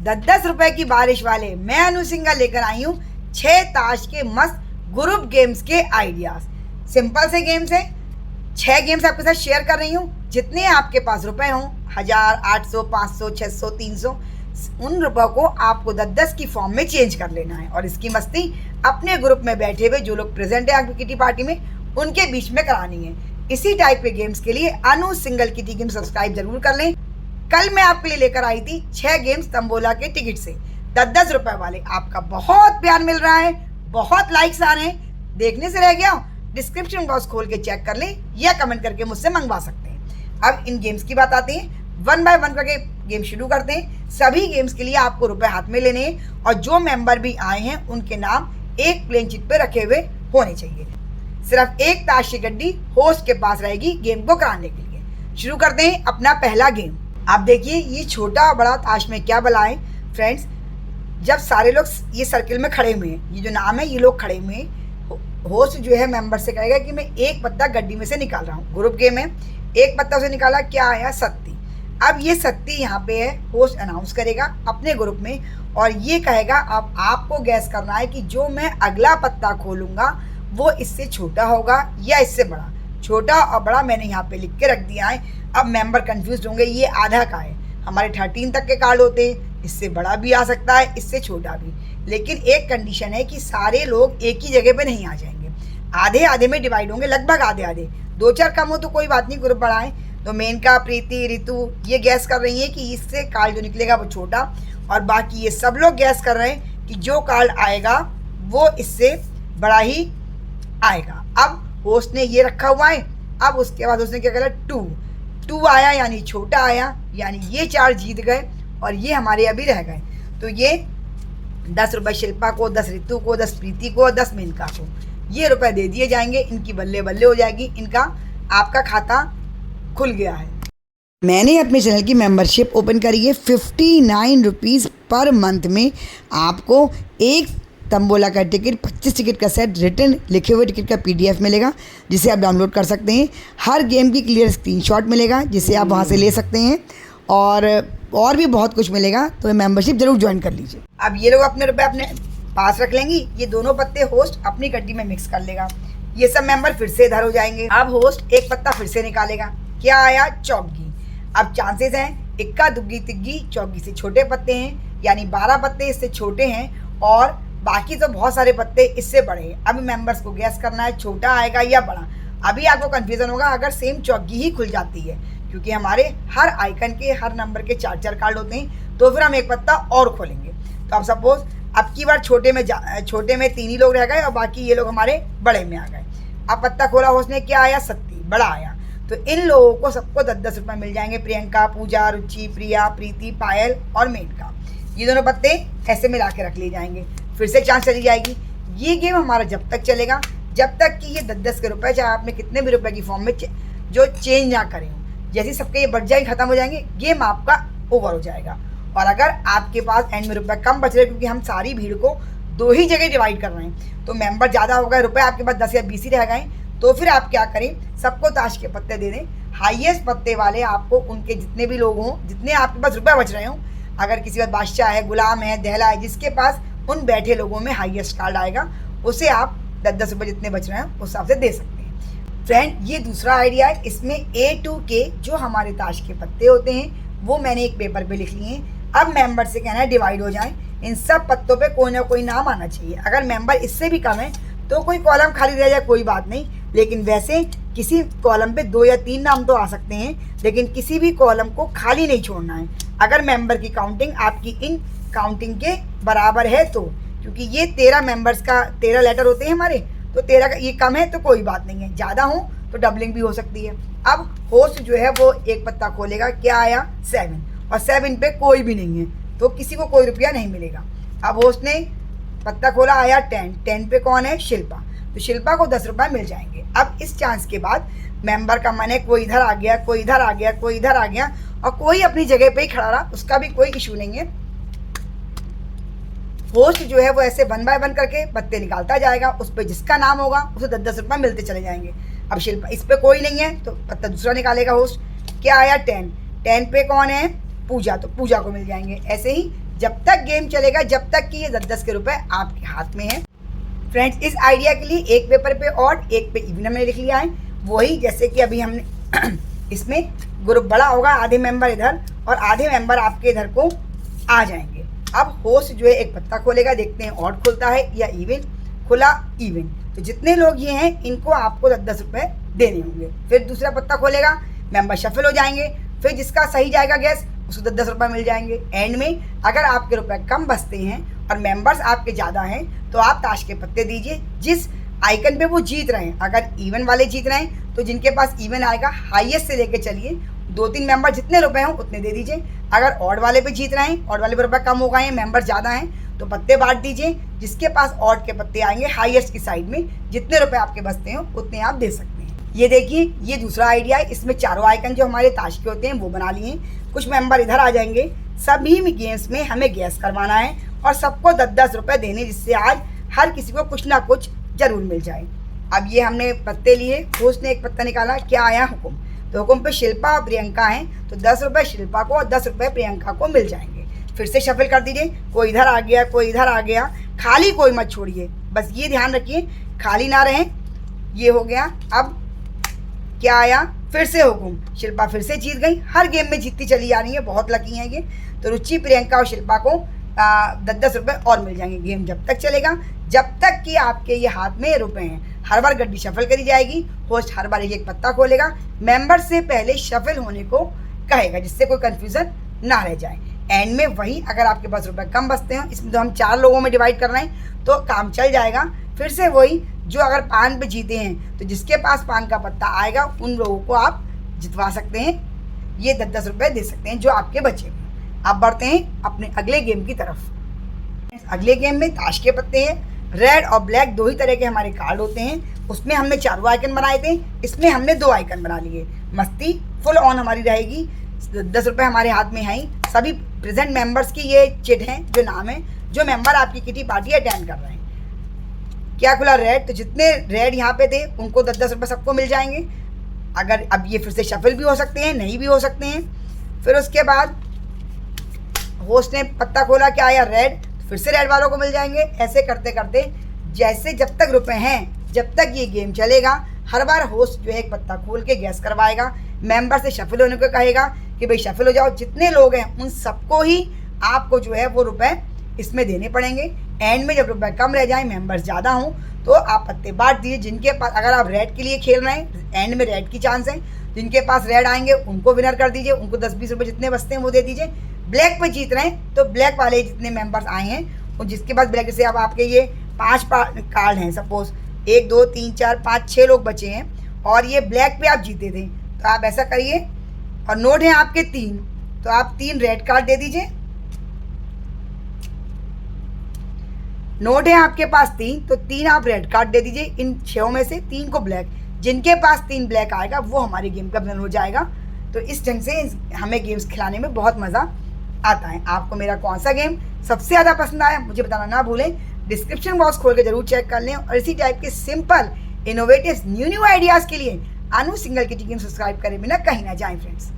10-10 रुपए की बारिश वाले मैं अनु सिंघा लेकर आई हूँ 6 ताश के मस्त ग्रुप गेम्स के आइडियाज। सिंपल से गेम्स है, 6 गेम्स आपके साथ शेयर कर रही हूँ। जितने आपके पास रुपए हों, 1000, 800, 500, 600, 300, उन रुपयों को आपको 10-10 की फॉर्म में चेंज कर लेना है और इसकी मस्ती अपने ग्रुप में बैठे हुए जो लोग प्रेजेंट है आपकी किटी पार्टी में उनके बीच में करानी है। इसी टाइप के गेम्स के लिए अनु सिंगल किटी गेम सब्सक्राइब जरूर कर लें। कल मैं आपके लिए लेकर आई थी 6 गेम्स तंबोला के टिकट से 10-10 रुपए वाले। आपका बहुत प्यार मिल रहा है, बहुत लाइक्स आ रहे हैं। देखने से रह गया हो? डिस्क्रिप्शन बॉक्स खोल के चेक कर लें या कमेंट करके मुझसे मंगवा सकते हैं। अब इन गेम्स की बात आती है, 1 बाय 1 करके गेम शुरू करते हैं। सभी गेम्स के लिए आपको रुपए हाथ में लेने हैं और जो मेंबर भी आए हैं उनके नाम एक प्लेन चिट पे रखे हुए होने चाहिए। सिर्फ एक ताश की गड्डी होस्ट के पास रहेगी गेम को कराने के लिए। शुरू करते हैं अपना पहला गेम। आप देखिए ये छोटा बड़ा ताश में क्या बला है फ्रेंड्स। जब सारे लोग ये सर्किल में खड़े हुए हैं, ये जो नाम है ये लोग खड़े हुए हैं, होस्ट जो है मेंबर से कहेगा कि मैं एक पत्ता गड्डी में से निकाल रहा हूँ। ग्रुप गेम है, एक पत्ता उसे निकाला, क्या आया? सत्ती। अब ये सत्ती यहाँ पे है, होस्ट अनाउंस करेगा अपने ग्रुप में और ये कहेगा अब आपको गैस करना है कि जो मैं अगला पत्ता खोलूंगा वो इससे छोटा होगा या इससे बड़ा। छोटा और बड़ा मैंने यहाँ पे लिख के रख दिया है। अब मेंबर कंफ्यूज होंगे ये आधा का है। हमारे 13 तक के कार्ड होते हैं, इससे बड़ा भी आ सकता है, इससे छोटा भी। लेकिन एक कंडीशन है कि सारे लोग एक ही जगह पे नहीं आ जाएंगे, आधे आधे में डिवाइड होंगे, लगभग आधे आधे। 2-4 कम हो तो कोई बात नहीं, ग्रुप बड़ा है। तो मेनका, प्रीति, रितु ये गैस कर रही है कि इससे कार्ड जो निकलेगा वो छोटा, और बाकी ये सब लोग गैस कर रहे हैं कि जो कार्ड आएगा वो इससे बड़ा ही आएगा। अब होस्ट ने ये रखा हुआ है। अब उसके बाद उसने क्या करा? 2 आया यानी छोटा आया, यानी ये 4 जीत गए और ये हमारे अभी रह गए। तो ये 10 रुपये शिल्पा को, 10 रितु को, 10 प्रीति को, 10 मेनका को ये रुपए दे दिए जाएंगे। इनकी बल्ले बल्ले हो जाएगी, इनका आपका खाता खुल गया है। मैंने अपने चैनल की मेंबरशिप ओपन करी है। 59 रुपीज़ पर मंथ में आपको एक तंबोला का टिकट, 25 टिकट का सेट, रिटर्न लिखे हुए टिकट का PDF मिलेगा जिसे आप डाउनलोड कर सकते हैं। हर गेम की क्लियर स्क्रीनशॉट मिलेगा जिसे आप वहां से ले सकते हैं और भी बहुत कुछ मिलेगा। तो मेंबरशिप जरूर ज्वाइन कर लीजिए। अब ये लोग अपने रुपए अपने पास रख लेंगी। ये दोनों पत्ते होस्ट अपनी गड्डी में मिक्स कर लेगा। ये सब मेंबर फिर से इधर हो जाएंगे। अब होस्ट एक पत्ता फिर से निकालेगा, क्या आया? चौकी। अब चांसेस हैं इक्का दुग्गी तिग्गी, चौकी से छोटे पत्ते हैं यानी 12 पत्ते इससे छोटे हैं और बाकी तो बहुत सारे पत्ते इससे बड़े हैं। अब मेंबर्स को गैस करना है छोटा आएगा या बड़ा। अभी आपको कंफ्यूजन होगा अगर सेम चौकी ही खुल जाती है, क्योंकि हमारे हर आइकन के हर नंबर के 4-4 कार्ड होते हैं। तो फिर हम एक पत्ता और खोलेंगे। तो अब सपोज अब की बार छोटे में 3 ही लोग रह गए और बाकी ये लोग हमारे बड़े में आ गए। अब पत्ता खोला उसने, क्या आया? सत्ती, बड़ा आया। तो इन लोगों को सबको 10-10 रुपये मिल जाएंगे। प्रियंका, पूजा, रुचि, प्रिया, प्रीति, पायल और मेनका, ये दोनों पत्ते ऐसे मिला के रख लिए जाएंगे। फिर से चांस चली जाएगी। ये गेम हमारा जब तक चलेगा जब तक कि ये 10-10 के रुपए, चाहे आपने कितने भी रुपए की फॉर्म में जो चेंज ना करें, जैसे सबके ये बढ़ जाएंगे, खत्म हो जाएंगे, गेम आपका ओवर हो जाएगा। और अगर आपके पास एंड में रुपए कम बच रहे, क्योंकि हम सारी भीड़ को 2 ही जगह डिवाइड कर रहे हैं, तो मेंबर ज़्यादा हो गए, रुपए आपके पास 10 या 20 ही रह गए, तो फिर आप क्या करें? सबको ताश के पत्ते दे दें। हाईएस्ट पत्ते वाले आपको उनके जितने भी लोग हों, जितने आपके पास रुपए बच रहे हों, अगर किसी का बादशाह है, गुलाम है, दहला है, जिसके पास उन बैठे लोगों में हाईएस्ट कार्ड आएगा उसे आप 10-10 रुपये जितने बच रहे हैं उस हिसाब से दे सकते हैं। फ्रेंड ये दूसरा आइडिया है। इसमें A2K जो हमारे ताश के पत्ते होते हैं वो मैंने एक पेपर पे लिख लिए हैं। अब मेंबर से कहना है डिवाइड हो जाएं। इन सब पत्तों पे कोई ना कोई नाम आना चाहिए। अगर मेंबर इससे भी कम है तो कोई कॉलम खाली रह जाए कोई बात नहीं, लेकिन वैसे किसी कॉलम पे 2 या 3 नाम तो आ सकते हैं, लेकिन किसी भी कॉलम को खाली नहीं छोड़ना है। अगर मेंबर की काउंटिंग आपकी इन काउंटिंग के बराबर है तो, क्योंकि ये 13 मेंबर्स का 13 लेटर होते हैं हमारे, तो 13 का ये कम है तो कोई बात नहीं है, ज़्यादा हो तो डबलिंग भी हो सकती है। अब होस्ट जो है वो एक पत्ता खोलेगा, क्या आया? 7, और 7 पे कोई भी नहीं है तो किसी को कोई रुपया नहीं मिलेगा। अब होस्ट ने पत्ता खोला, आया 10 पे कौन है? शिल्पा। तो शिल्पा को 10 रुपये मिल जाएंगे। अब इस चांस के बाद मेंबर का मन है कोई इधर आ गया, कोई इधर आ गया, कोई इधर आ गया, और कोई अपनी जगह पे ही खड़ा रहा, उसका भी कोई इशू नहीं है। होस्ट जो है वो ऐसे 1 बाय 1 करके पत्ते निकालता जाएगा, उस पर जिसका नाम होगा उसे 10-10 रुपये मिलते चले जाएंगे। अब शिल्पा इस पे कोई नहीं है तो पत्ता दूसरा निकालेगा होस्ट, क्या आया? 10 पे कौन है? पूजा, तो पूजा को मिल जाएंगे। ऐसे ही जब तक गेम चलेगा, जब तक कि ये 10-10 के रुपए आपके हाथ में है। फ्रेंड्स, इस आइडिया के लिए एक पेपर पे ऑड, एक पे इवन हमने लिख लिया है। वही जैसे कि अभी हमने इसमें ग्रुप बड़ा होगा, आधे मेंबर इधर और आधे मेंबर आपके इधर को आ जाएंगे। अब होस्ट जो है एक पत्ता खोलेगा, देखते हैं ऑड खुलता है या इवन। खुला इवन, तो जितने लोग ये हैं इनको आपको 10-10 रुपये देने होंगे। फिर दूसरा पत्ता खोलेगा, मेंबर शफल हो जाएंगे, फिर जिसका सही जाएगा गैस उसको 10-10 रुपये मिल जाएंगे। एंड में अगर आपके रुपए कम बचते हैं और मेंबर्स आपके ज़्यादा हैं तो आप ताश के पत्ते दीजिए जिस आइकन पे वो जीत रहे हैं। अगर इवन वाले जीत रहे हैं तो जिनके पास इवन आएगा हाईएस्ट से लेके चलिए 2-3 मेंबर जितने रुपए हों उतने दे दीजिए। अगर ऑड वाले पे जीत रहे हैं, ऑड वाले पे रुपए कम हो गए हैं, मेंबर ज़्यादा हैं, तो पत्ते बांट दीजिए। जिसके पास ऑड के पत्ते आएंगे हाईएस्ट की साइड में, जितने रुपए आपके बचते हो उतने आप दे सकते हैं। ये देखिए, ये दूसरा आइडिया है। इसमें चारों आइकन जो हमारे ताश के होते हैं वो बना लिए। कुछ मेंबर इधर आ जाएंगे। सभी गेम्स में हमें गैस करवाना है और सबको 10-10 रुपये देने, जिससे आज हर किसी को कुछ ना कुछ जरूर मिल जाए। अब ये हमने पत्ते लिए, होस्ट ने एक पत्ता निकाला, क्या आया हुक्म, तो हुक्म पे शिल्पा और प्रियंका हैं, तो 10 रुपये शिल्पा को और 10 रुपये प्रियंका को मिल जाएंगे। फिर से शफल कर दीजिए, कोई इधर आ गया, कोई इधर आ गया, खाली कोई मत छोड़िए, बस ये ध्यान रखिए खाली ना रहें। ये हो गया। अब क्या आया, फिर से हुक्म, शिल्पा फिर से जीत गई। हर गेम में जीतती चली जा रही है, बहुत लकी हैं ये। तो रुचि, प्रियंका और शिल्पा को 10-10 रुपये और मिल जाएंगे। गेम जब तक चलेगा जब तक कि आपके ये हाथ में रुपए हैं। हर बार गड्डी शफल करी जाएगी, होस्ट हर बार एक पत्ता खोलेगा, मेंबर से पहले शफल होने को कहेगा जिससे कोई कंफ्यूजन ना रह जाए। एंड में वही, अगर आपके पास रुपए कम बचते हैं, इसमें तो हम 4 लोगों में डिवाइड कर रहे हैं तो काम चल जाएगा। फिर से वही, जो अगर पान पे जीते हैं तो जिसके पास पान का पत्ता आएगा उन लोगों को आप जितवा सकते हैं, ये 10-10 रुपये दे सकते हैं जो आपके बचे। अब बढ़ते हैं अपने अगले गेम की तरफ। अगले गेम में ताश के पत्ते हैं। रेड और ब्लैक 2 ही तरह के हमारे कार्ड होते हैं। उसमें हमने 4 आइकन बनाए थे, इसमें हमने 2 आइकन बना लिए। मस्ती फुल ऑन हमारी रहेगी। 10 रुपये हमारे हाथ में हैं। सभी प्रेजेंट मेंबर्स की ये चिट हैं, जो नाम है, जो मेंबर आपकी किटी पार्टी अटेंड कर रहे हैं। क्या खुला, रेड, तो जितने रेड यहाँ पे थे उनको 10-10 रुपये सबको मिल जाएंगे। अगर अब ये फिर से शफल भी हो सकते हैं, नहीं भी हो सकते हैं। फिर उसके बाद होस्ट ने पत्ता खोला, क्या आया, रेड, फिर से रेड वालों को मिल जाएंगे। ऐसे करते करते जैसे जब तक रुपए हैं जब तक ये गेम चलेगा, हर बार होस्ट जो है एक पत्ता खोल के गैस करवाएगा, मेंबर से शफल होने को कहेगा कि भाई शफल हो जाओ। जितने लोग हैं उन सबको ही आपको जो है वो रुपए इसमें देने पड़ेंगे। एंड में जब रुपए कम रह जाए, मेंबर्स ज़्यादा हों, तो आप पत्ते बांट दीजिए। जिनके पास, अगर आप रेड के लिए खेल रहे हैं, एंड में रेड की चांस है, जिनके पास रेड आएंगे उनको विनर कर दीजिए, उनको 10-20 रुपये जितने बचते हैं वो दे दीजिए। ब्लैक पे जीत रहे हैं तो ब्लैक वाले जितने मेंबर्स आए हैं और जिसके पास ब्लैक, जैसे अब आपके ये 5 कार्ड हैं, सपोज 1 2 3 4 5 6 लोग बचे हैं और ये ब्लैक पे आप जीते थे, तो आप ऐसा करिए। और नोट हैं आपके 3, तो आप 3 रेड कार्ड दे दीजिए। नोट है आपके पास 3, तो 3 आप रेड कार्ड दे दीजिए। इन 6 में से 3 को ब्लैक, जिनके पास 3 ब्लैक आएगा वो हमारे गेम का विनर हो जाएगा। तो इस ढंग से हमें गेम्स खिलाने में बहुत मज़ा आता है। आपको मेरा कौन सा गेम सबसे ज़्यादा पसंद आया मुझे बताना ना भूलें। डिस्क्रिप्शन बॉक्स खोल के जरूर चेक कर लें और इसी टाइप के सिंपल इनोवेटिव न्यू आइडियाज़ के लिए अनु सिंगल किटी गेम सब्सक्राइब करे बिना कहीं ना जाएं फ्रेंड्स।